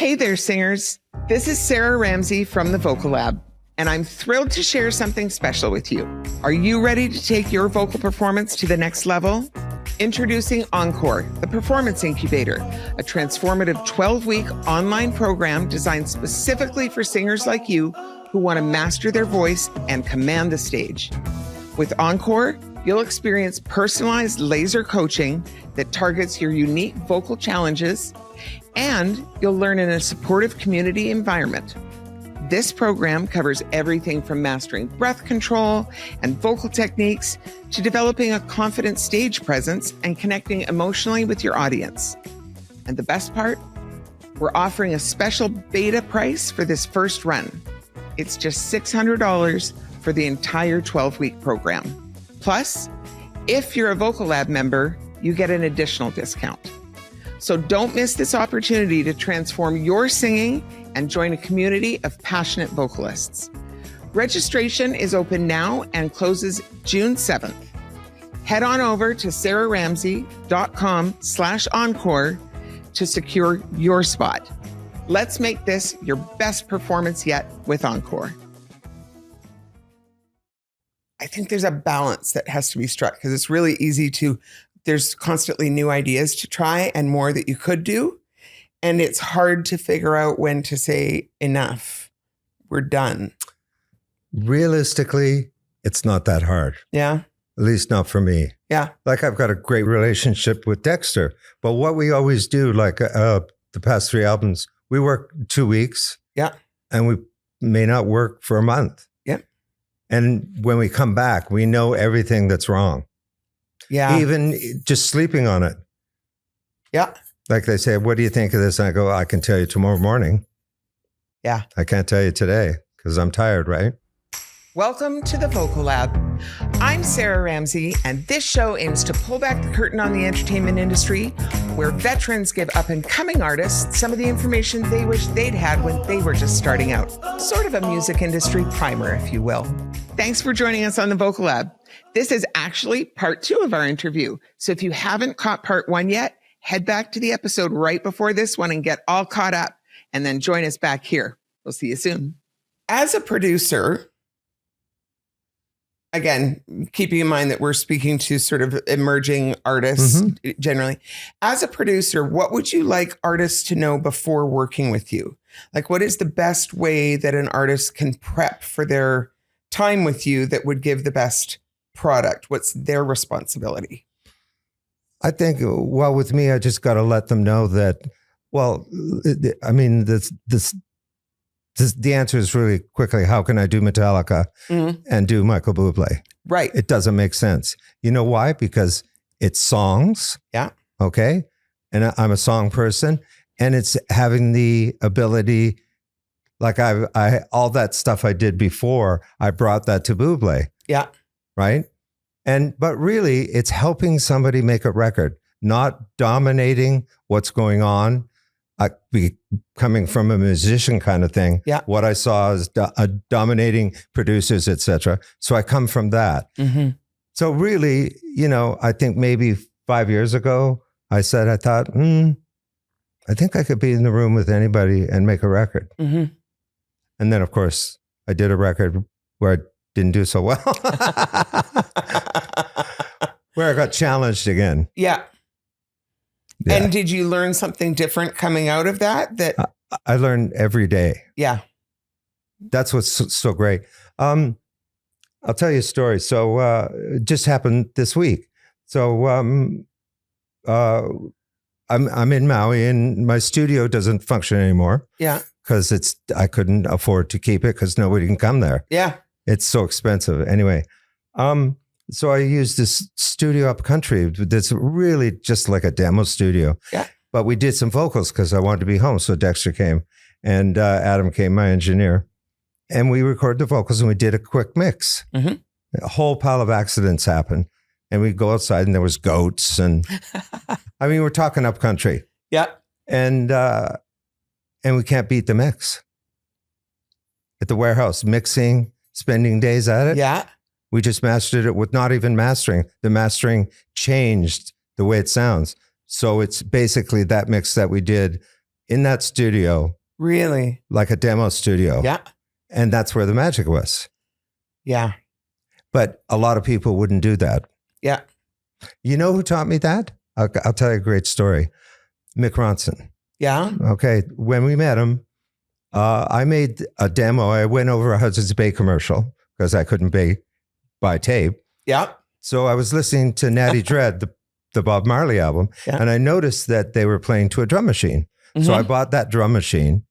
Hey there, singers. This is Sarah Ramsey from the Vocal Lab, and I'm thrilled to share something special with you. Are you ready to take your vocal performance to the next level? Introducing Encore, the Performance Incubator, a transformative 12-week online program designed specifically for singers like you who want to master their voice and command the stage. With Encore, you'll experience personalized laser coaching that targets your unique vocal challenges, and you'll learn in a supportive community environment. This program covers everything from mastering breath control and vocal techniques to developing a confident stage presence and connecting emotionally with your audience. And the best part? We're offering a special beta price for this first run. It's just $600 for the entire 12-week program. Plus, if you're a Vocal Lab member, you get an additional discount. So don't miss this opportunity to transform your singing and join a community of passionate vocalists. Registration is open now and closes June 7th. Head on over to sarahramsey.com/encore to secure your spot. Let's make this your best performance yet with Encore. I think there's a balance that has to be struck because it's really easy to, there's constantly new ideas to try and more that you could do. And it's hard to figure out when to say enough. We're done. Realistically, it's not that hard. Yeah. At least not for me. Yeah. Like I've got a great relationship with Dexter. But what we always do, like the past 3 albums, we work 2 weeks. Yeah. And we may not work for a month. Yeah. And when we come back, we know everything that's wrong. Yeah. Even just sleeping on it. Yeah. Like they say, what do you think of this? And I go, I can tell you tomorrow morning. Yeah. I can't tell you today because I'm tired, right? Welcome to the Vocal Lab. I'm Sarah Ramsey, and this show aims to pull back the curtain on the entertainment industry, where veterans give up-and-coming artists some of the information they wish they'd had when they were just starting out. Sort of a music industry primer, if you will. Thanks for joining us on the Vocal Lab. This is actually part 2 of our interview. So if you haven't caught part 1 yet, head back to the episode right before this one and get all caught up, and then join us back here. We'll see you soon. As a producer, again, keeping in mind that we're speaking to sort of emerging artists generally. As a producer, what would you like artists to know before working with you? Like, what is the best way that an artist can prep for their time with you that would give the best product? What's their responsibility? I think, well, with me, I just got to let them know that, well, I mean, the answer is really quickly, how can I do Metallica and do Michael Bublé? Right. It doesn't make sense. You know why? Because it's songs. Yeah. Okay. And I'm a song person, and it's having the ability, like I all that stuff I did before, I brought that to Bublé. Yeah. Right. But really it's helping somebody make a record, not dominating what's going on. Coming from a musician kind of thing, what I saw is dominating producers, etc. So I come from that. So really, you know, I think maybe 5 years ago, I thought, I think I could be in the room with anybody and make a record. And then, of course, I did a record where I didn't do so well, where I got challenged again. Yeah. And did you learn something different coming out of that? I learn every day. Yeah. That's what's so great. I'll tell you a story. So it just happened this week. So I'm in Maui, and my studio doesn't function anymore. Yeah. Because I couldn't afford to keep it because nobody can come there. Yeah. It's so expensive. Anyway. So I used this studio up country that's really just like a demo studio. Yeah. But we did some vocals because I wanted to be home. So Dexter came, and Adam came, my engineer. And we recorded the vocals, and we did a quick mix. A whole pile of accidents happened. And we go outside, and there was goats. And I mean, we're talking up country. Yeah. And we can't beat the mix. At the warehouse, mixing, spending days at it. Yeah. We just mastered it with not even mastering. The mastering changed the way it sounds. So it's basically that mix that we did in that studio. Really? Like a demo studio. Yeah. And that's where the magic was. Yeah. But a lot of people wouldn't do that. Yeah. You know who taught me that? I'll tell you a great story. Mick Ronson. Yeah. Okay. When we met him, I made a demo. I went over a Hudson's Bay commercial because I couldn't buy tape. Yeah. So I was listening to Natty Dread, the Bob Marley album, and I noticed that they were playing to a drum machine. Mm-hmm. So I bought that drum machine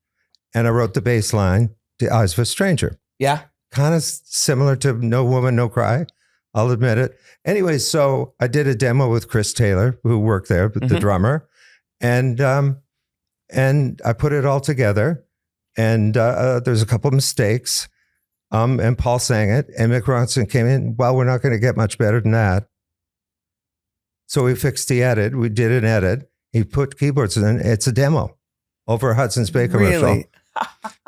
and I wrote the bass line, The Eyes of a Stranger. Yeah. Kind of similar to No Woman, No Cry. I'll admit it. Anyway, so I did a demo with Chris Taylor, who worked there, the drummer, and I put it all together. And there's a couple of mistakes, and Paul sang it, and Mick Ronson came in. Well, we're not going to get much better than that. So we fixed the edit. We did an edit. He put keyboards in. It's a demo over Hudson's Bay commercial. Really?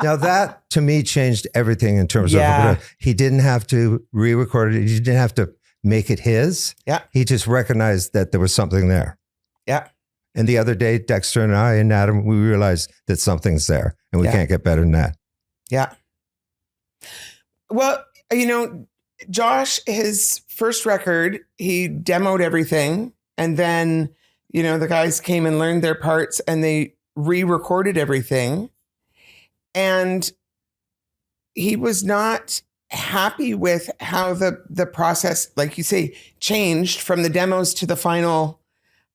Now that to me changed everything in terms of he didn't have to re-record it. He didn't have to make it his. Yeah. He just recognized that there was something there. Yeah. And the other day, Dexter and I and Adam, we realized that something's there and we can't get better than that. Yeah. Well, Josh, his first record, he demoed everything. And then, the guys came and learned their parts and they re-recorded everything. And he was not happy with how the process, like you say, changed from the demos to the final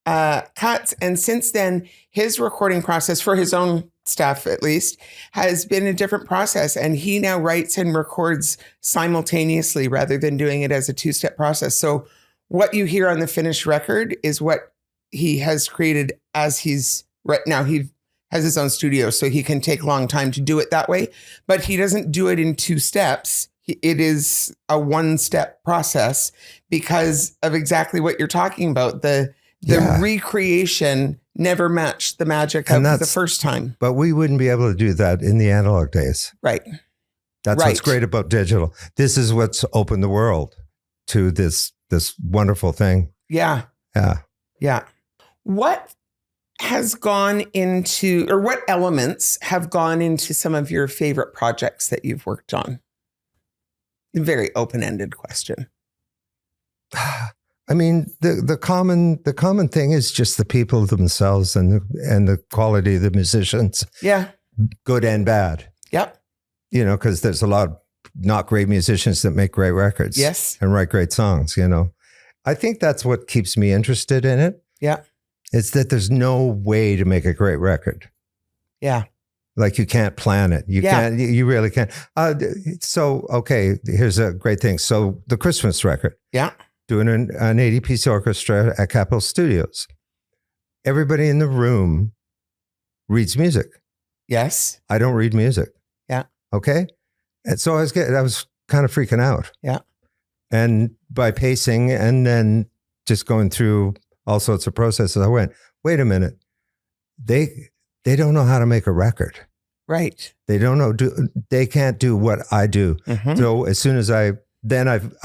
cuts. And since then, his recording process for his own stuff, at least, has been a different process. And he now writes and records simultaneously rather than doing it as a two-step process. So what you hear on the finished record is what he has created as he's right now. He has his own studio, so he can take a long time to do it that way. But he doesn't do it in two steps. It is a one-step process because of exactly what you're talking about. The recreation never matched the magic of the first time. But we wouldn't be able to do that in the analog days. Right. That's what's great about digital. This is what's opened the world to this wonderful thing. Yeah. Yeah. Yeah. What has gone into, or what elements have gone into some of your favorite projects that you've worked on? A very open-ended question. I mean, the common thing is just the people themselves and the quality of the musicians. Yeah. Good and bad. Yep. Because there's a lot of not great musicians that make great records. Yes. And write great songs, I think that's what keeps me interested in it. Yeah. It's that there's no way to make a great record. Yeah. Like you can't plan it. You can't, you really can't. So, okay, here's a great thing. So the Christmas record. Yeah. Doing an 80-piece orchestra at Capitol Studios. Everybody in the room reads music. Yes. I don't read music. Yeah. Okay. And so I was kind of freaking out. Yeah. And by pacing and then just going through all sorts of processes, I went, wait a minute. They don't know how to make a record. Right. They don't know, they can't do what I do. Mm-hmm. So as soon as I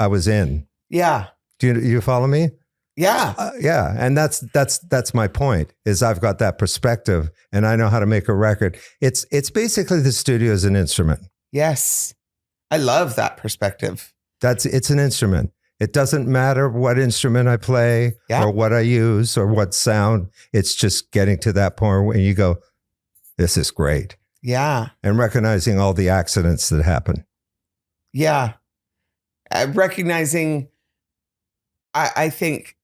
was in. Yeah. Do you follow me? Yeah. Yeah. And that's my point is I've got that perspective and I know how to make a record. It's basically the studio as an instrument. Yes. I love that perspective. It's an instrument. It doesn't matter what instrument I play or what I use or what sound. It's just getting to that point where you go, this is great. Yeah. And recognizing all the accidents that happen. Yeah. Recognizing, I think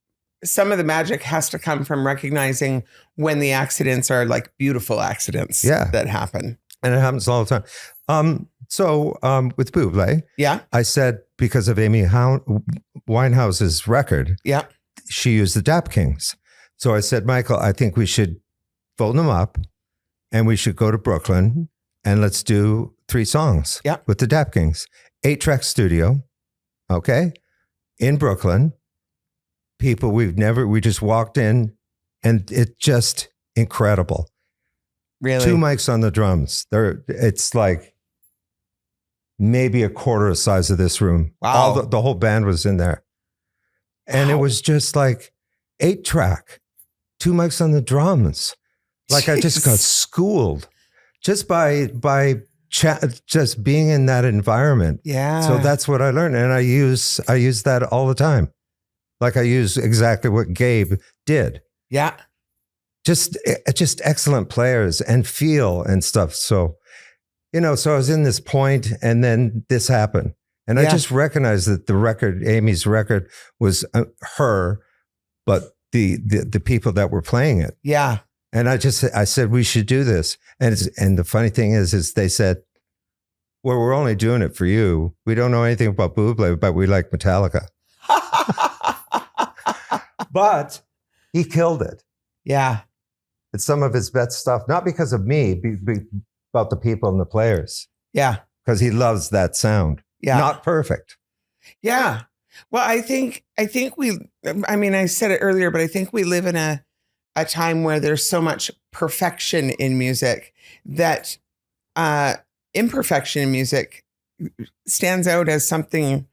some of the magic has to come from recognizing when the accidents are like beautiful accidents that happen. And it happens all the time. So with Bublé, I said because of Amy Winehouse's record, she used the Dap Kings. So I said, Michael, I think we should fold them up and we should go to Brooklyn and let's do 3 songs with the Dap Kings. 8-track studio, okay, in Brooklyn. People we just walked in and it's just incredible. Really? 2 mics on the drums. It's like maybe a quarter the size of this room. Wow. The whole band was in there. And it was just like 8-track, 2 mics on the drums. Like I just got schooled just just being in that environment. Yeah. So that's what I learned. And I use that all the time. Like I use exactly what Gabe did. Yeah. Just excellent players and feel and stuff. So, so I was in this point and then this happened. And I just recognized that the record, Amy's record, was her, but the people that were playing it. Yeah. And I said, we should do this. And the funny thing is they said, well, we're only doing it for you. We don't know anything about Bublé, but we like Metallica. But he killed it. Yeah. It's some of his best stuff, not because of me, about the people and the players. Yeah. Because he loves that sound. Yeah. Not perfect. Yeah. Well, I think I said it earlier, but I think we live in a time where there's so much perfection in music that imperfection in music stands out as something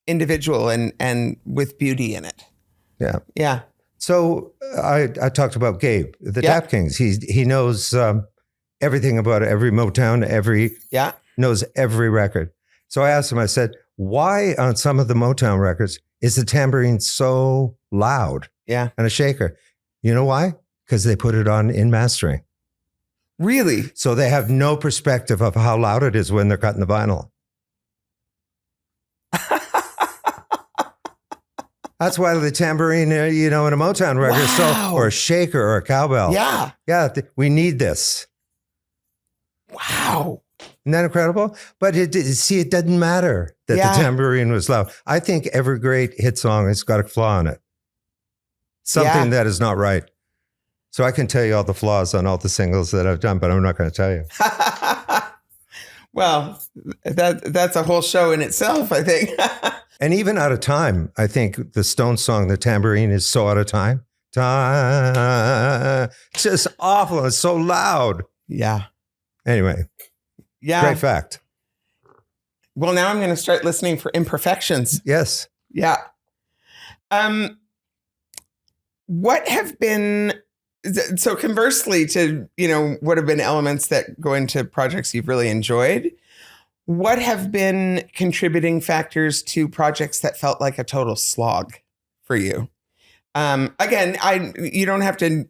individual and with beauty in it. Yeah. Yeah. So I talked about Gabe, the Tap Kings. He knows everything about every Motown, knows every record. So I asked him, I said, why on some of the Motown records is the tambourine so loud? Yeah. And a shaker. You know why? Because they put it on in mastering. Really? So they have no perspective of how loud it is when they're cutting the vinyl. That's why the tambourine, in a Motown record, or a shaker or a cowbell. Yeah. Yeah, we need this. Wow. Isn't that incredible? But it doesn't matter that the tambourine was loud. I think every great hit song has got a flaw in it. Something that is not right. So I can tell you all the flaws on all the singles that I've done, but I'm not going to tell you. Well, that's a whole show in itself, I think. And even out of time, I think the Stones song, The Tambourine, is so out of time. It's just awful. It's so loud. Yeah. Anyway. Yeah. Great fact. Well, now I'm going to start listening for imperfections. Yes. Yeah. What have been, so conversely to, what have been elements that go into projects you've really enjoyed? What have been contributing factors to projects that felt like a total slog for you? Again, you don't have to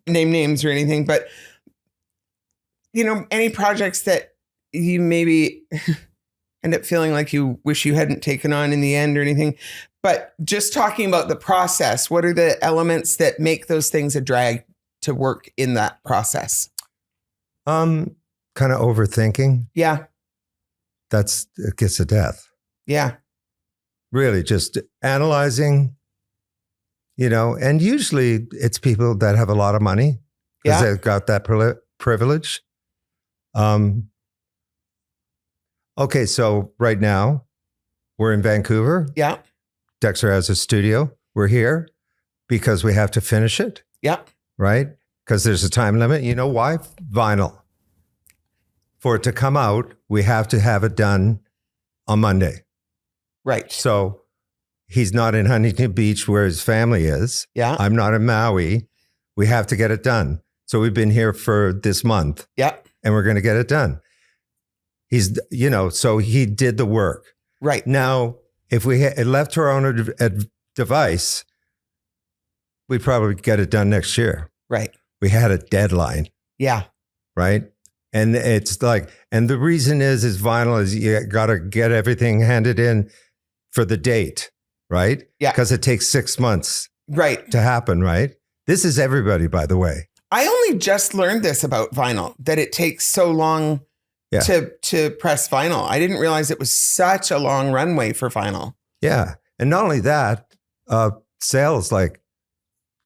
name names or anything, but, any projects that you maybe end up feeling like you wish you hadn't taken on in the end or anything. But just talking about the process, what are the elements that make those things a drag to work in that process? Kind of overthinking. Yeah. That's a kiss of death. Yeah. Really just analyzing, and usually it's people that have a lot of money because they've got that privilege. Okay, so right now we're in Vancouver. Yeah. Dexter has a studio. We're here because we have to finish it. Yeah. Right? Because there's a time limit. You know why? Vinyl. For it to come out, we have to have it done on Monday. Right. So he's not in Huntington Beach where his family is. Yeah. I'm not in Maui. We have to get it done. So we've been here for this month. Yeah. And we're going to get it done. He's, so he did the work. Right. Now, if we had left to our own device, we'd probably get it done next year. Right. We had a deadline. Yeah. Right. And it's like, and the reason is vinyl is you got to get everything handed in for the date. Right. Yeah. Because it takes 6 months. Right. To happen. Right. This is everybody, by the way. I only just learned this about vinyl, that it takes so long to press vinyl. I didn't realize it was such a long runway for vinyl. Yeah. And not only that, sales, like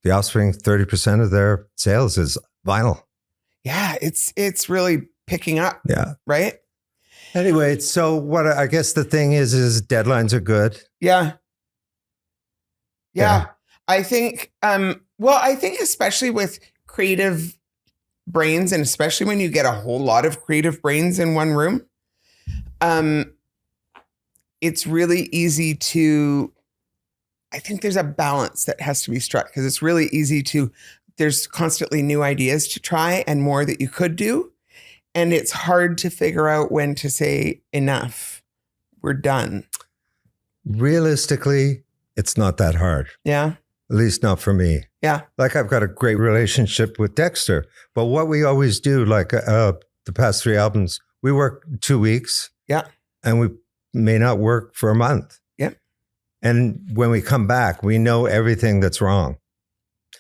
the Offspring, 30% of their sales is vinyl. Yeah, it's really picking up. Yeah. Right? Anyway, so what I guess the thing is deadlines are good. Yeah. Yeah. I think, I think especially with creative brains, and especially when you get a whole lot of creative brains in one room, it's really easy to, I think there's a balance that has to be struck, because it's really easy to, there's constantly new ideas to try and more that you could do. And it's hard to figure out when to say enough. We're done. Realistically, it's not that hard. Yeah. At least not for me. Yeah. Like I've got a great relationship with Dexter. But what we always do, like the past 3 albums, we work 2 weeks. Yeah. And we may not work for a month. Yeah. And when we come back, we know everything that's wrong.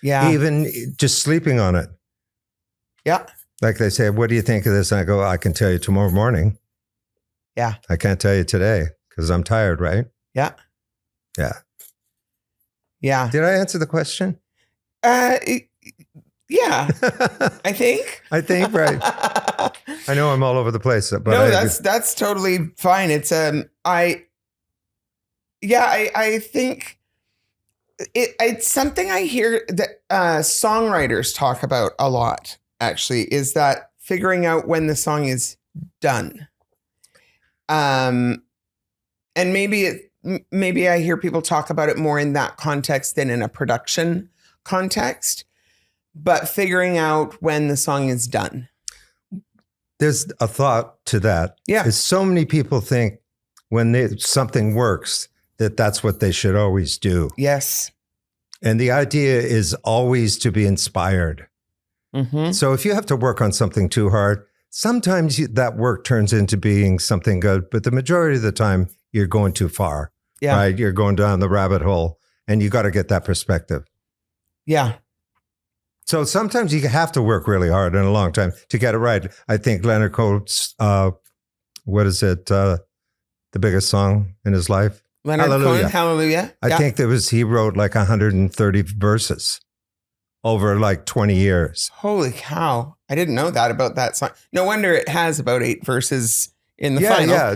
Yeah. Even just sleeping on it. Yeah. Like they say, what do you think of this? And I go, I can tell you tomorrow morning. Yeah. I can't tell you today because I'm tired, right? Yeah. Yeah. Yeah. Did I answer the question? Yeah. I think. I think, right. I know I'm all over the place, but no, that's totally fine. It's I think it's something I hear that songwriters talk about a lot, actually, is that figuring out when the song is done. And maybe I hear people talk about it more in that context than in a production context, but figuring out when the song is done. There's a thought to that. Yeah. Because so many people think when something works, that's what they should always do. Yes. And the idea is always to be inspired. Mm-hmm. So if you have to work on something too hard, sometimes that work turns into being something good, but the majority of the time you're going too far. Yeah. Right? You're going down the rabbit hole and you got to get that perspective. Yeah. So sometimes you have to work really hard and a long time to get it right. I think Leonard Cohen's, what is it? The biggest song in his life? Leonard Cohen, Hallelujah. I think he wrote like 130 verses over like 20 years. Holy cow. I didn't know that about that song. No wonder it has about 8 verses in the final. Yeah,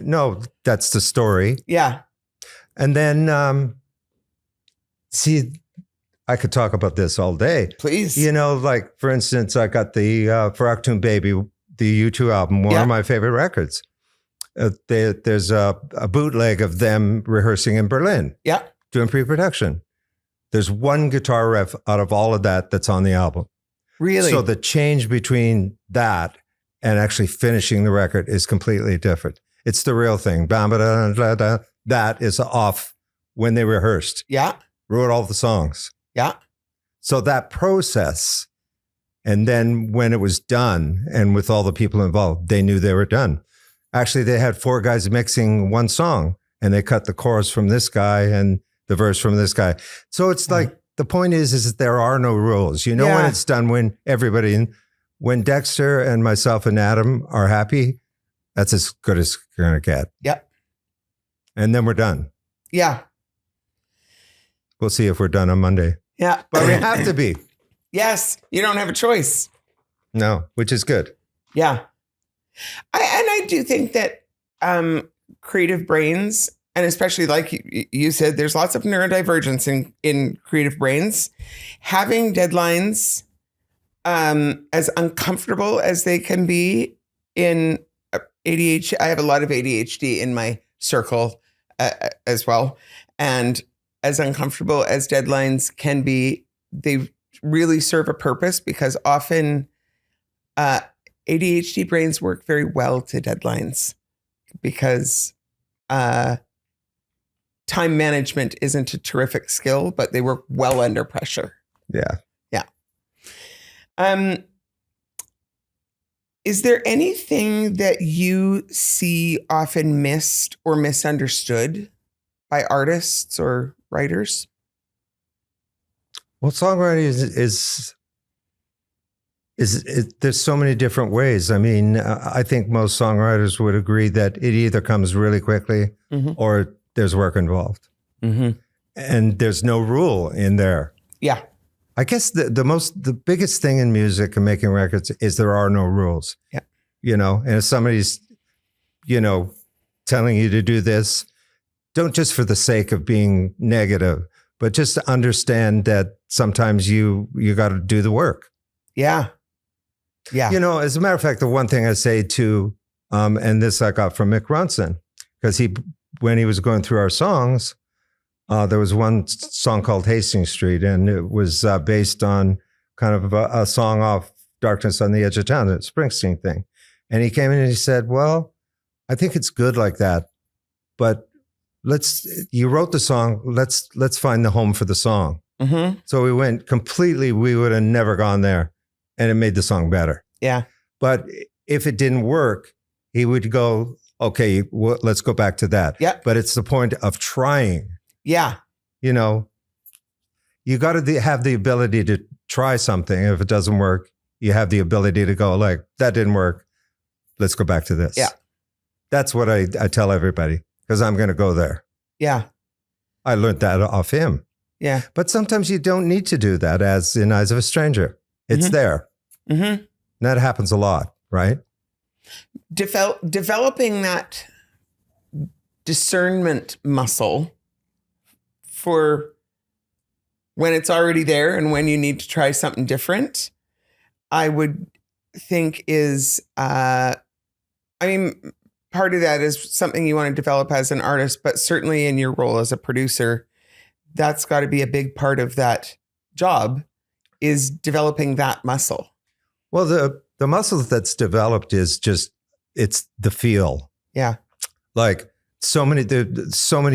no, that's the story. Yeah. And then, see, I could talk about this all day. Please. You know, like, for instance, I got the For Achtung Baby, the U2 album, one of my favorite records. There's a bootleg of them rehearsing in Berlin. Yeah. Doing pre-production. There's one guitar riff out of all of that that's on the album. Really? So the change between that and actually finishing the record is completely different. It's the real thing. That is off when they rehearsed. Yeah. Wrote all the songs. Yeah. So that process, and then when it was done, and with all the people involved, they knew they were done. Actually, they had 4 guys mixing one song, and they cut the chorus from this guy and the verse from this guy. So it's like, the point is that there are no rules. You know when it's done, when Dexter and myself and Adam are happy, that's as good as you're going to get. Yep. And then we're done. Yeah. We'll see if we're done on Monday. Yeah. But we have to be. Yes. You don't have a choice. No, which is good. Yeah. I do think that creative brains, and especially like you said, there's lots of neurodivergence in creative brains. Having deadlines, as uncomfortable as they can be in ADHD, I have a lot of ADHD in my circle as well. And as uncomfortable as deadlines can be, they really serve a purpose, because often ADHD brains work very well to deadlines, because time management isn't a terrific skill, but they work well under pressure. Yeah. Yeah. Is there anything that you see often missed or misunderstood by artists or writers? Well, songwriting there's so many different ways. I mean, I think most songwriters would agree that it either comes really quickly or there's work involved. Mm-hmm. And there's no rule in there. Yeah. I guess the biggest thing in music and making records is there are no rules. Yeah. You know, and if somebody's, telling you to do this, don't just for the sake of being negative, but just to understand that sometimes you got to do the work. Yeah. Yeah. As a matter of fact, the one thing I say to, and this I got from Mick Ronson, because when he was going through our songs, there was one song called Hastings Street, and it was based on kind of a song off Darkness on the Edge of Town, that Springsteen thing. And he came in and he said, well, I think it's good like that, but you wrote the song, let's find the home for the song. Mm-hmm. So we went completely, we would have never gone there, and it made the song better. Yeah. But if it didn't work, he would go, okay, well, let's go back to that. Yeah. But it's the point of trying. Yeah. You know, you got to have the ability to try something. If it doesn't work, you have the ability to go like, that didn't work. Let's go back to this. Yeah. That's what I tell everybody, because I'm going to go there. Yeah. I learned that off him. Yeah. But sometimes you don't need to do that, as in Eyes of a Stranger. It's there. Mm-hmm. And that happens a lot, right? Developing that discernment muscle for when it's already there and when you need to try something different, I would think is, part of that is something you want to develop as an artist, but certainly in your role as a producer, that's got to be a big part of that job, is developing that muscle. Well, the muscle that's developed is just, it's the feel. Yeah. Like so many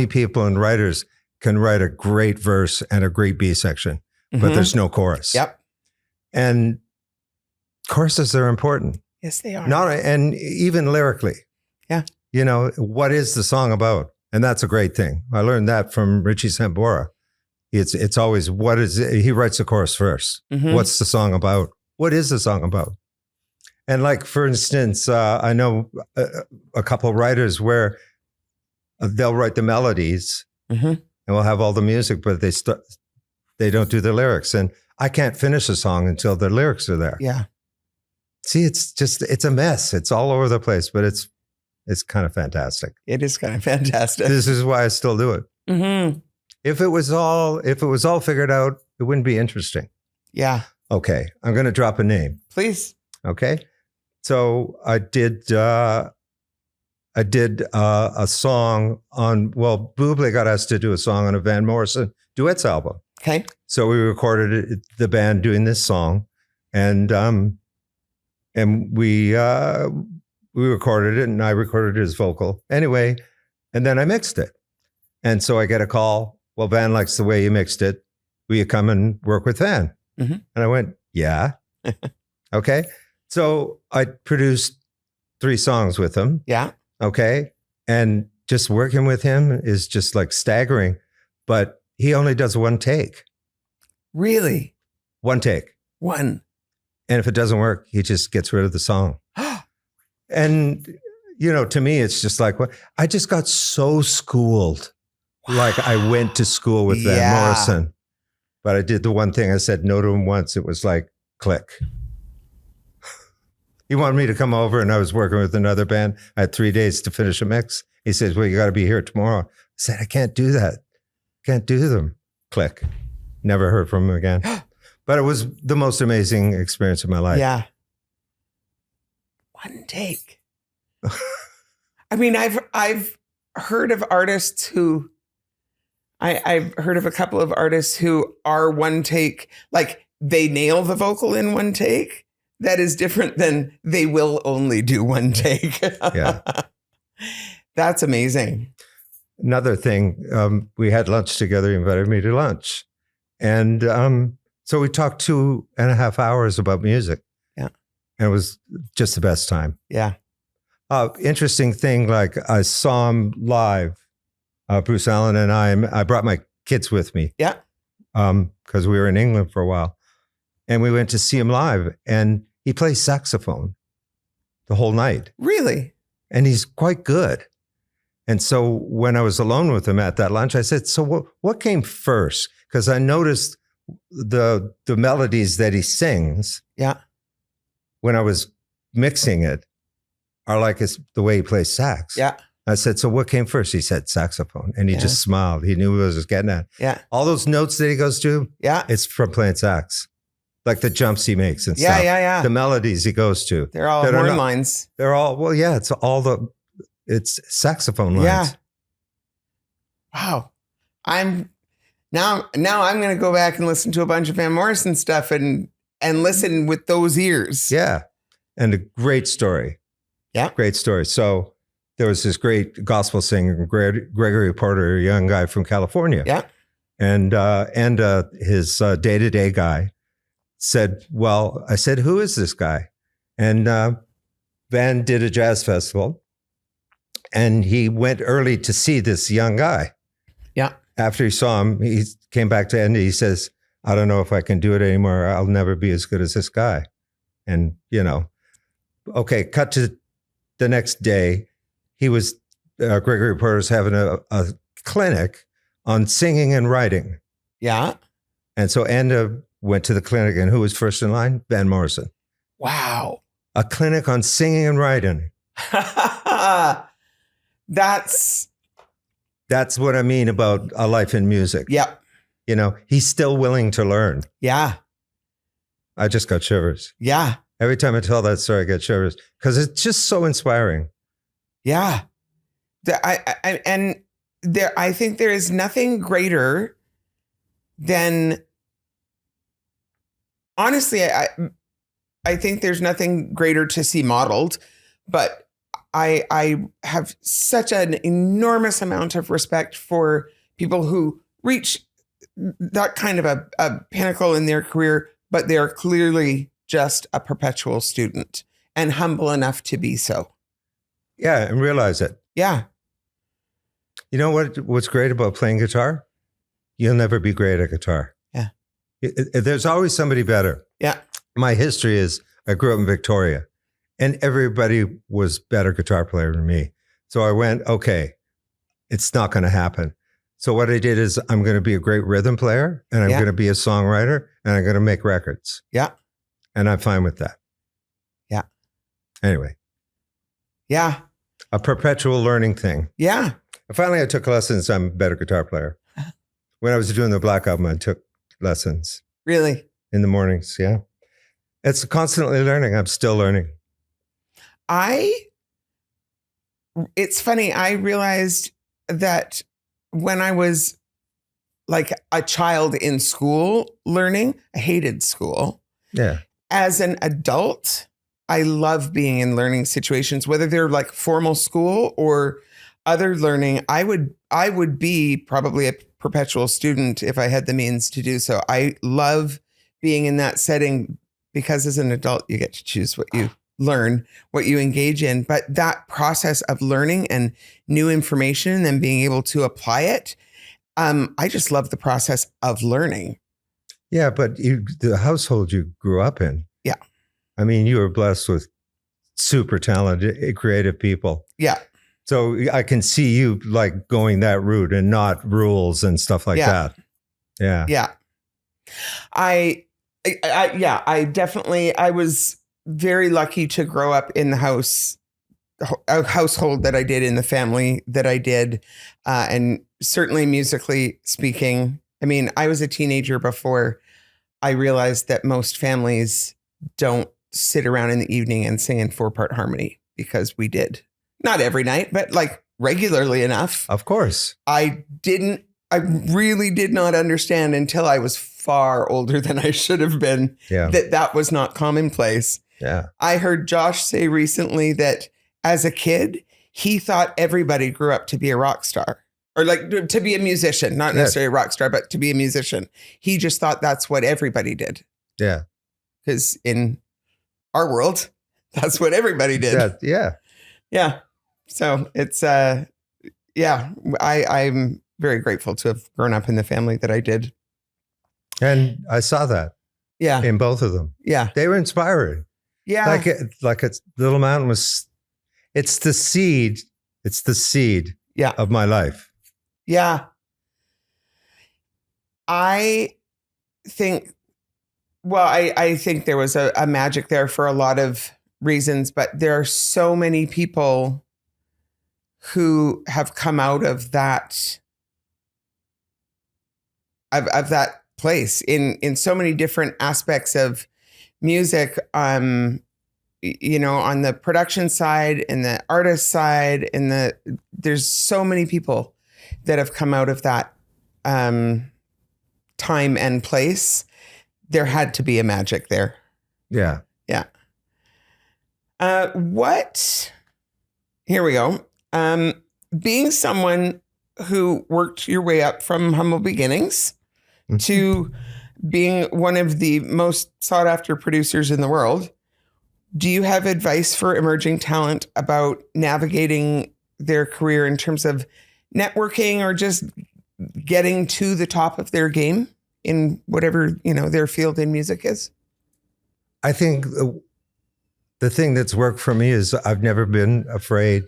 people and writers can write a great verse and a great B section, but there's no chorus. Yep. And choruses are important. Yes, they are. And even lyrically. Yeah. You know, what is the song about? And that's a great thing. I learned that from Richie Sambora. It's always, he writes the chorus first. Mm-hmm. What's the song about? What is the song about? And like, for instance, I know a couple of writers where they'll write the melodies and we'll have all the music, but they don't do the lyrics. And I can't finish a song until the lyrics are there. Yeah. See, it's a mess. It's all over the place, but it's kind of fantastic. It is kind of fantastic. This is why I still do it. Mm-hmm. If it was all figured out, it wouldn't be interesting. Yeah. Okay. I'm going to drop a name. Please. Okay. So I did a song on, well, Bublé got us to do a song on a Van Morrison duets album. Okay. So we recorded the band doing this song, and we recorded it, and I recorded his vocal anyway, and then I mixed it. And so I get a call. Well, Van likes the way you mixed it. Will you come and work with Van? Mm-hmm. And I went, yeah. Okay. So I produced 3 songs with him. Yeah. Okay. And just working with him is just like staggering. But he only does 1 take. Really? 1 take. 1. And if it doesn't work, he just gets rid of the song. And, you know, to me, it's just like, what? I just got so schooled. Wow. Like I went to school with Van Morrison. But I did the one thing. I said no to him once. It was like, click. He wanted me to come over, and I was working with another band. I had 3 days to finish a mix. He says, well, you got to be here tomorrow. I said, I can't do that. Can't do them. Click. Never heard from him again. But it was the most amazing experience of my life. Yeah. 1 take. I mean, I've heard of artists who, I've heard of a couple of artists who are 1 take, like they nail the vocal in 1 take. That is different than they will only do 1 take. Yeah. That's amazing. Another thing, we had lunch together. He invited me to lunch. And so we talked 2.5 hours about music. Yeah. And it was just the best time. Yeah. Interesting thing, like I saw him live, Bruce Allen and I brought my kids with me. Yeah. Because we were in England for a while. And we went to see him live, and he plays saxophone the whole night. Really? And he's quite good. And so when I was alone with him at that lunch, I said, so what came first? Because I noticed the melodies that he sings. Yeah. When I was mixing it are like the way he plays sax. Yeah. I said, so what came first? He said saxophone. And he just smiled. He knew what I was getting at. Yeah. All those notes that he goes to, it's from playing sax. Like the jumps he makes and stuff. Yeah. The melodies he goes to. They're all horn lines. They're all, well, yeah, it's saxophone lines. Yeah. Wow. Now I'm going to go back and listen to a bunch of Van Morrison stuff and and listen with those ears. Yeah. And a great story. Yeah. Great story. So there was this great gospel singer, Gregory Porter, a young guy from California. Yeah. And his day-to-day guy said, well, I said, who is this guy? And Van did a jazz festival, and he went early to see this young guy. Yeah. After he saw him, he came back to Andy. He says, I don't know if I can do it anymore. I'll never be as good as this guy. And, okay, cut to the next day. He was, Gregory Porter's having a clinic on singing and writing. Yeah. And so Anda went to the clinic, and who was first in line? Van Morrison. Wow. A clinic on singing and writing. That's what I mean about a life in music. Yeah. He's still willing to learn. Yeah. I just got shivers. Yeah. Every time I tell that story, I get shivers because it's just so inspiring. Yeah. I think there is nothing greater than, honestly, I think there's nothing greater to see modeled, but I have such an enormous amount of respect for people who reach that kind of a pinnacle in their career, but they're clearly just a perpetual student and humble enough to be so. Yeah, and realize it. Yeah. You know what's great about playing guitar? You'll never be great at guitar. Yeah. There's always somebody better. Yeah. My history is I grew up in Victoria, and everybody was better guitar player than me. So I went, okay, it's not going to happen. So what I did is I'm going to be a great rhythm player, and I'm going to be a songwriter, and I'm going to make records. Yeah. And I'm fine with that. Yeah. Anyway. Yeah. A perpetual learning thing. Yeah. Finally, I took lessons. I'm a better guitar player. When I was doing the Black Album, I took lessons. Really? In the mornings, yeah. It's constantly learning. I'm still learning. It's funny. I realized that when I was like a child in school learning, I hated school. Yeah. As an adult, I love being in learning situations, whether they're like formal school or other learning. I would be probably a perpetual student if I had the means to do so. I love being in that setting because as an adult, you get to choose what you learn, what you engage in. But that process of learning and new information and then being able to apply it, I just love the process of learning. Yeah, but the household you grew up in. Yeah. I mean, you were blessed with super talented, creative people. Yeah. So I can see you like going that route and not rules and stuff like that. Yeah. Yeah. I definitely, I was very lucky to grow up in a household that I did, in the family that I did. And certainly musically speaking, I mean, I was a teenager before I realized that most families don't sit around in the evening and sing in 4-part harmony, because we did. Not every night, but like regularly enough. Of course. I really did not understand until I was far older than I should have been that was not commonplace. Yeah. I heard Josh say recently that as a kid, he thought everybody grew up to be a rock star, or like to be a musician, not necessarily a rock star, but to be a musician. He just thought that's what everybody did. Yeah. Because in our world, that's what everybody did. Yeah. Yeah. So it's, I'm very grateful to have grown up in the family that I did. And I saw that. Yeah. In both of them. Yeah. They were inspiring. Yeah. Like a Little Mountain was, it's the seed of my life. Yeah. I think there was a magic there for a lot of reasons, but there are so many people who have come out of that, of that place in so many different aspects of music, on the production side, in the artist side, there's so many people that have come out of that time and place there had to be a magic there. Yeah. Yeah. Here we go. Being someone who worked your way up from humble beginnings to being one of the most sought after producers in the world, do you have advice for emerging talent about navigating their career in terms of networking or just getting to the top of their game in whatever, their field in music is? I think the thing that's worked for me is I've never been afraid.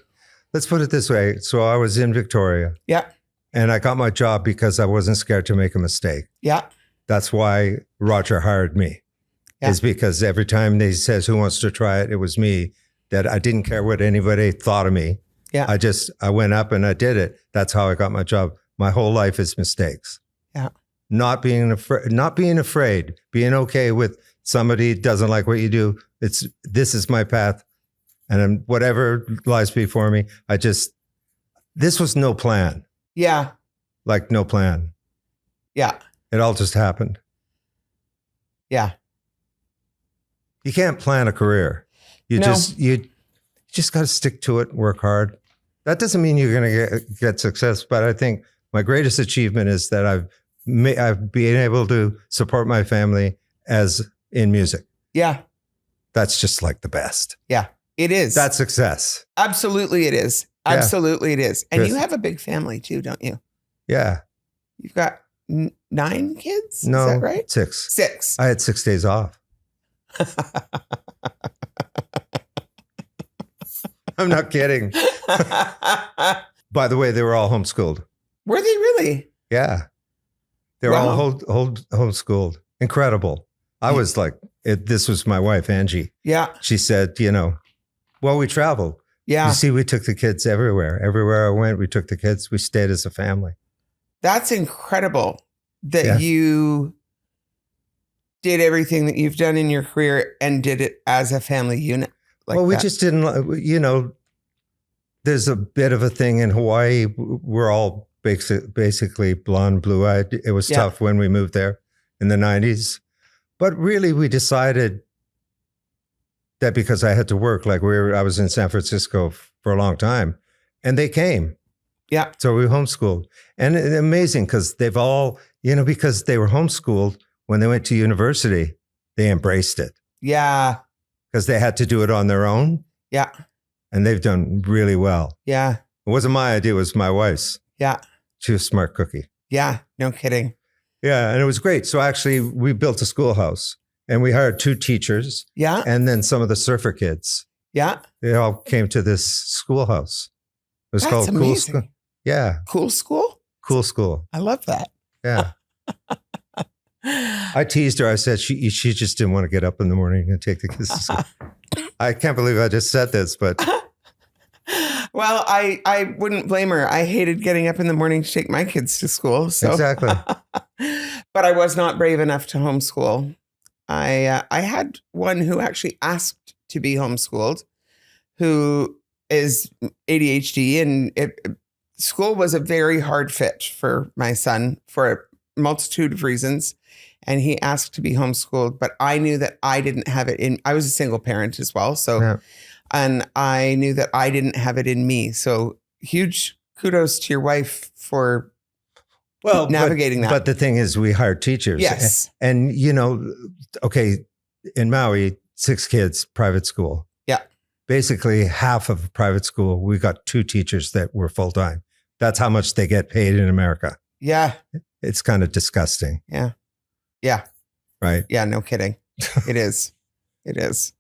Let's put it this way. So I was in Victoria. Yeah. And I got my job because I wasn't scared to make a mistake. Yeah. That's why Roger hired me. Yeah. Is because every time they says who wants to try it, it was me. That I didn't care what anybody thought of me. Yeah. I went up and I did it. That's how I got my job. My whole life is mistakes. Yeah. Not being afraid, being okay with somebody doesn't like what you do. This is my path. And whatever lies before me, this was no plan. Yeah. Like no plan. Yeah. It all just happened. Yeah. You can't plan a career. You just got to stick to it, work hard. That doesn't mean you're going to get success, but I think my greatest achievement is that I've been able to support my family as in music. Yeah. That's just like the best. Yeah, it is. That's success. Absolutely it is. Absolutely yeah. it is. And you have a big family too, don't you? Yeah. You've got 9 kids? No, is that right? 6. 6. I had 6 days off. I'm not kidding. By the way, they were all homeschooled. Were they really? Yeah. They were all homeschooled. Incredible. I was like, this was my wife, Angie. Yeah. She said, well, we traveled. Yeah. You see, we took the kids everywhere. Everywhere I went, we took the kids. We stayed as a family. That's incredible that you did everything that you've done in your career and did it as a family unit. We just didn't, there's a bit of a thing in Hawaii. We're all basically blonde, blue-eyed. It was tough when we moved there in the 90s. But really, we decided that because I had to work, I was in San Francisco for a long time, and they came. Yeah. So we homeschooled. And it's amazing because they've all, because they were homeschooled, when they went to university, they embraced it. Yeah. Because they had to do it on their own. Yeah. And they've done really well. Yeah. It wasn't my idea, it was my wife's. Yeah. She was a smart cookie. Yeah. No kidding. Yeah. And it was great. So actually, we built a schoolhouse and we hired 2 teachers. Yeah. And then some of the surfer kids. Yeah. They all came to this schoolhouse. It was called amazing. Cool School. Yeah. Cool School? Cool School. I love that. Yeah. I teased her. I said she just didn't want to get up in the morning and take the kids to school. I can't believe I just said this, but. Well, I wouldn't blame her. I hated getting up in the morning to take my kids to school. So. Exactly. But I was not brave enough to homeschool. I had one who actually asked to be homeschooled, who is ADHD, and school was a very hard fit for my son for a multitude of reasons. And he asked to be homeschooled, but I knew that I didn't have it in, I was a single parent as well. So, and I knew that I didn't have it in me. So huge kudos to your wife for navigating that. But the thing is, we hired teachers. Yes. And okay, in Maui, 6 kids, private school. Yeah. Basically half of private school, we got 2 teachers that were full-time. That's how much they get paid in America. Yeah. It's kind of disgusting. Yeah. Yeah. Right. Yeah. No kidding. It is. It is.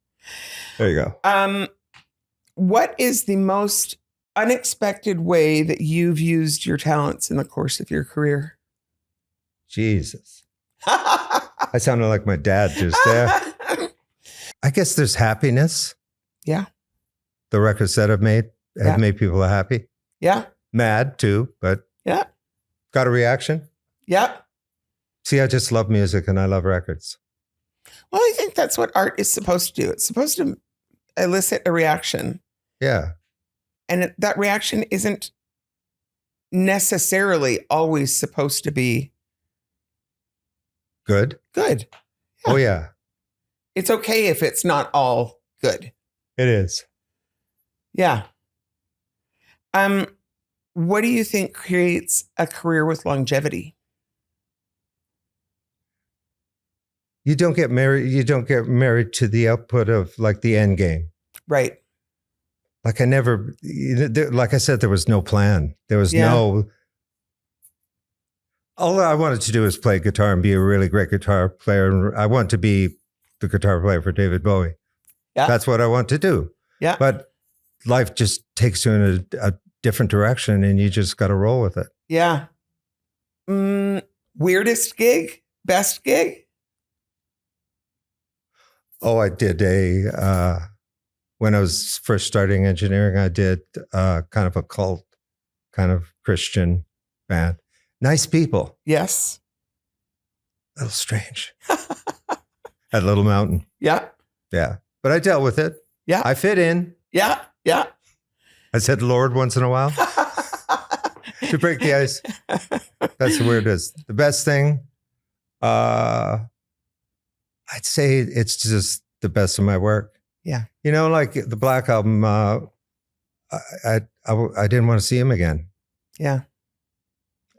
There you go. What is the most unexpected way that you've used your talents in the course of your career? Jesus. I sounded like my dad just there. I guess there's happiness. Yeah. The records that I've made have made people happy. Yeah. Mad too, but yeah. Got a reaction? Yeah. See, I just love music and I love records. Well, I think that's what art is supposed to do. It's supposed to elicit a reaction. Yeah. And that reaction isn't necessarily always supposed to be good. Good. Oh, yeah. It's okay if it's not all good. It is. Yeah. What do you think creates a career with longevity? You don't get married. You don't get married to the output of like the end game. Right. Like I never, like I said, there was no plan. There was no, all I wanted to do was play guitar and be a really great guitar player. And I want to be the guitar player for David Bowie. Yeah. That's what I want to do. Yeah. But life just takes you in a different direction and you just got to roll with it. Yeah. Weirdest gig? Best gig? Oh, I did when I was first starting engineering, I did kind of a cult, kind of Christian band. Nice people. Yes. A little strange. At Little Mountain. Yeah. Yeah. But I dealt with it. Yeah. I fit in. Yeah. Yeah. I said Lord once in a while to break the ice. That's where it is. The best thing, I'd say it's just the best of my work. Yeah. You know, like the Black Album, I didn't want to see him again. Yeah.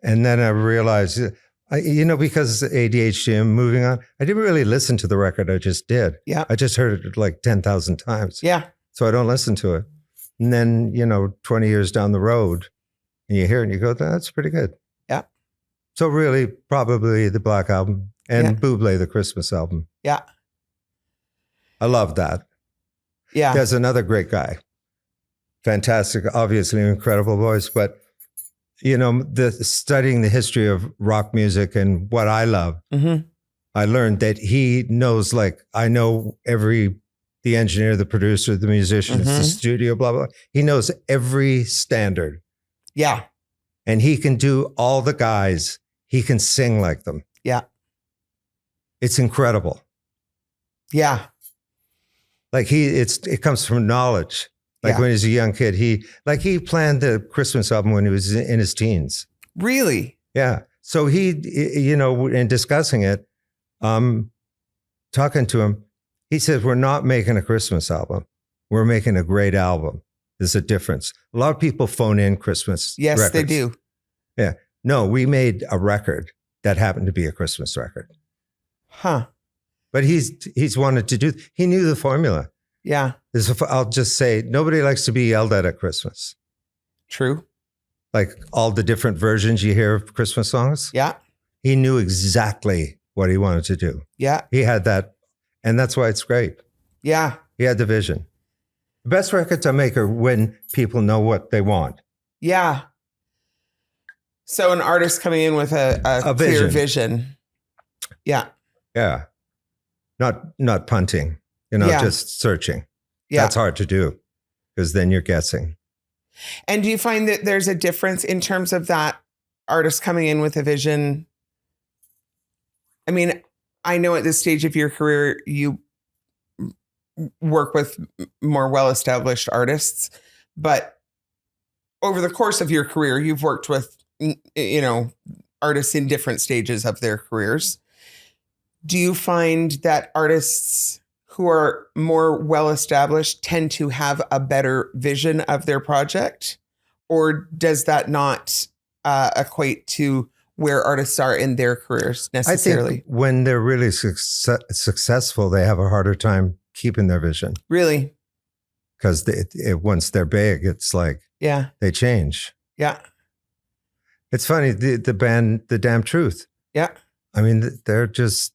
And then I realized, because ADHD and moving on, I didn't really listen to the record. I just did. Yeah. I just heard it like 10,000 times. Yeah. So I don't listen to it. And then, 20 years down the road, and you hear it and you go, that's pretty good. Yeah. So really, probably the Black Album and Bublé, the Christmas album. Yeah. I love that. Yeah. There's another great guy. Fantastic, obviously incredible voice, but studying the history of rock music and what I love, I learned that he knows, I know the engineer, the producer, the musicians, the studio, blah, blah. He knows every standard. Yeah. And he can do all the guys. He can sing like them. Yeah. It's incredible. Yeah. It comes from knowledge. When he was a young kid, he planned the Christmas album when he was in his teens. Really? Yeah. So he, in discussing it, talking to him, he says, we're not making a Christmas album. We're making a great album. There's a difference. A lot of people phone in Christmas records. They do. Yeah. No, we made a record that happened to be a Christmas record. Huh. But he's wanted to do, he knew the formula. Yeah. I'll just say, nobody likes to be yelled at Christmas. True. Like all the different versions you hear of Christmas songs. Yeah. He knew exactly what he wanted to do. Yeah. He had that, and that's why it's great. Yeah. He had the vision. The best records I make are when people know what they want. Yeah. So an artist coming in with a clear vision. Yeah. Yeah. Not punting, just searching. Yeah. That's hard to do because then you're guessing. And do you find that there's a difference in terms of that artist coming in with a vision? I mean, I know at this stage of your career, you work with more well-established artists, but over the course of your career, you've worked with, artists in different stages of their careers. Do you find that artists who are more well-established tend to have a better vision of their project? Or does that not equate to where artists are in their careers necessarily? I think when they're really successful, they have a harder time keeping their vision. Really? Because once they're big, it's like they change. Yeah. It's funny, the band, The Damn Truth. Yeah. I mean, they're just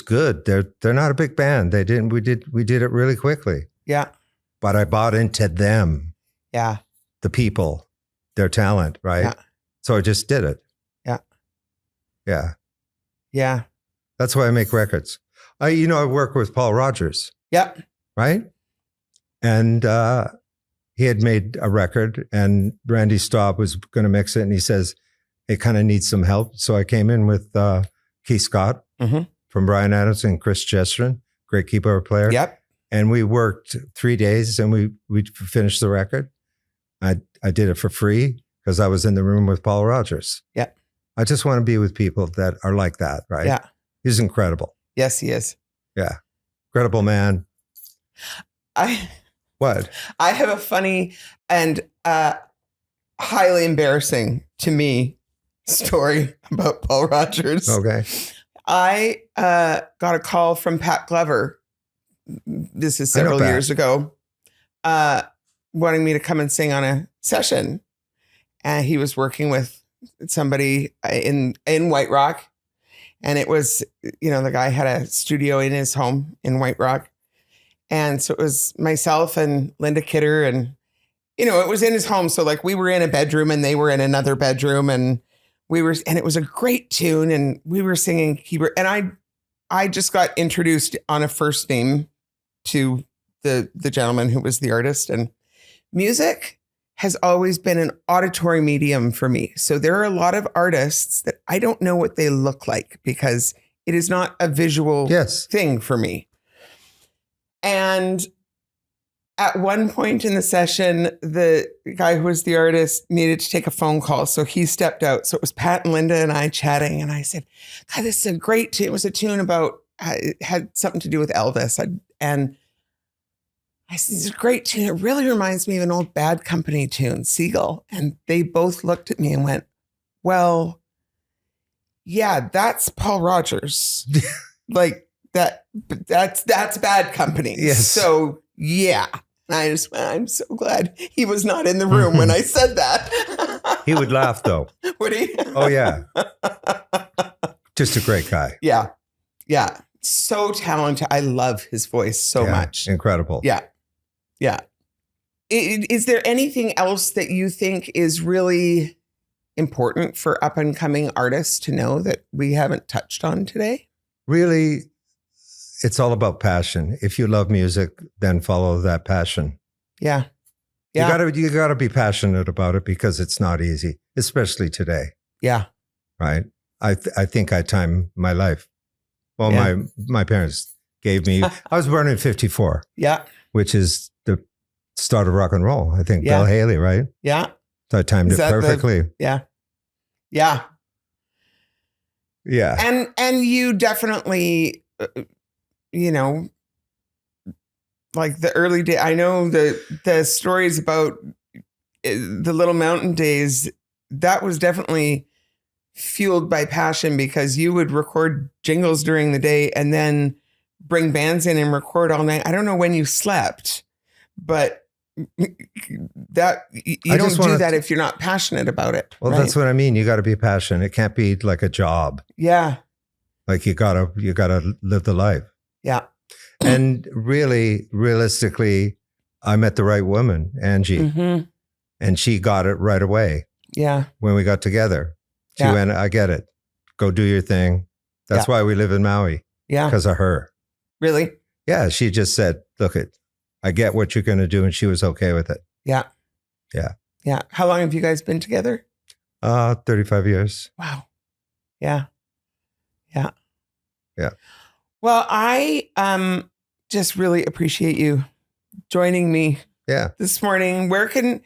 good. They're not a big band. We did it really quickly. Yeah. But I bought into them. Yeah. The people, their talent, right? Yeah. So I just did it. Yeah. Yeah. Yeah. That's why I make records. I work with Paul Rogers. Yeah. Right? And he had made a record and Randy Staub was going to mix it. And he says, it kind of needs some help. So I came in with Keith Scott from Bryan Adams and Chris Chestron, great keyboard player. Yep. And we worked 3 days and we finished the record. I did it for free because I was in the room with Paul Rogers. Yeah. I just want to be with people that are like that, right? Yeah. He's incredible. Yes, he is. Yeah. Incredible man. What? I have a funny and highly embarrassing to me story about Paul Rogers. Okay. I got a call from Pat Glover. This is several years ago, wanting me to come and sing on a session. And he was working with somebody in White Rock. And it was, the guy had a studio in his home in White Rock. And so it was myself and Linda Kidder, and, it was in his home. So like we were in a bedroom and they were in another bedroom, and it was a great tune, and we were singing keyboard. And I just got introduced on a first name to the gentleman who was the artist. And music has always been an auditory medium for me. So there are a lot of artists that I don't know what they look like because it is not a visual thing for me. And at one point in the session, the guy who was the artist needed to take a phone call. So he stepped out. So it was Pat and Linda and I chatting. And I said, God, this is a great tune. It was a tune about, it had something to do with Elvis. And I said, it's a great tune. It really reminds me of an old Bad Company tune, Seagull. And they both looked at me and went, well, yeah, that's Paul Rogers. Like that's Bad Company. Yes. So yeah. And I'm so glad he was not in the room when I said that. He would laugh though. Would he? Oh yeah. Just a great guy. Yeah. Yeah. So talented. I love his voice so much. Incredible. Yeah. Yeah. Is there anything else that you think is really important for up and coming artists to know that we haven't touched on today? Really, it's all about passion. If you love music, then follow that passion. Yeah. Yeah. You gotta be passionate about it because it's not easy, especially today. Yeah. Right. I think I timed my life. Well, my parents gave me, I was born in 54. Yeah. Which is the start of rock and roll. I think Bill Haley, right? Yeah. So I timed it perfectly. Yeah. Yeah. Yeah. And you definitely, like the early day, I know the stories about the Little Mountain days, that was definitely fueled by passion because you would record jingles during the day and then bring bands in and record all night. I don't know when you slept, but that you don't do that if you're not passionate about it. Well, that's what I mean. You got to be passionate. It can't be like a job. Yeah. Like you gotta live the life. Yeah. And really, realistically, I met the right woman, Angie, and she got it right away. Yeah. When we got together, she went, I get it. Go do your thing. That's why we live in Maui. Yeah. Because of her. Really? Yeah. She just said, look, I get what you're going to do. And she was okay with it. Yeah. Yeah. Yeah. How long have you guys been together? 35 years. Wow. Yeah. Yeah. Yeah. Well, I just really appreciate you joining me this morning. Where can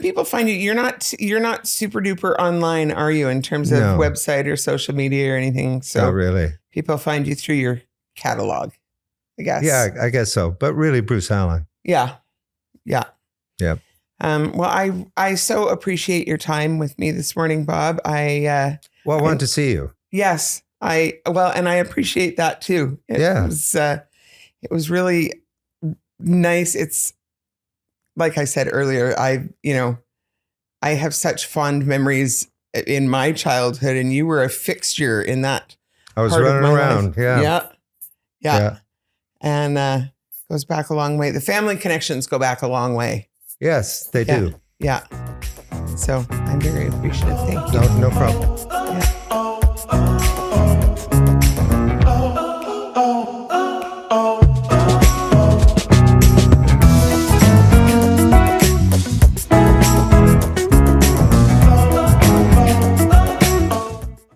people find you? You're not super duper online, are you, in terms of website or social media or anything? So not really. People find you through your catalog, I guess. Yeah, I guess so. But really, Bruce Allen. Yeah. Yeah. Yeah. Well, I so appreciate your time with me this morning, Bob. I wanted to see you. Yes. And I appreciate that too. It was really nice. It's like I said earlier, I have such fond memories in my childhood, and you were a fixture in that. I was running around. Yeah. And goes back a long way. The family connections go back a long way. Yes, they do. Yeah. So I'm very appreciative. Thank you. No problem. Yeah.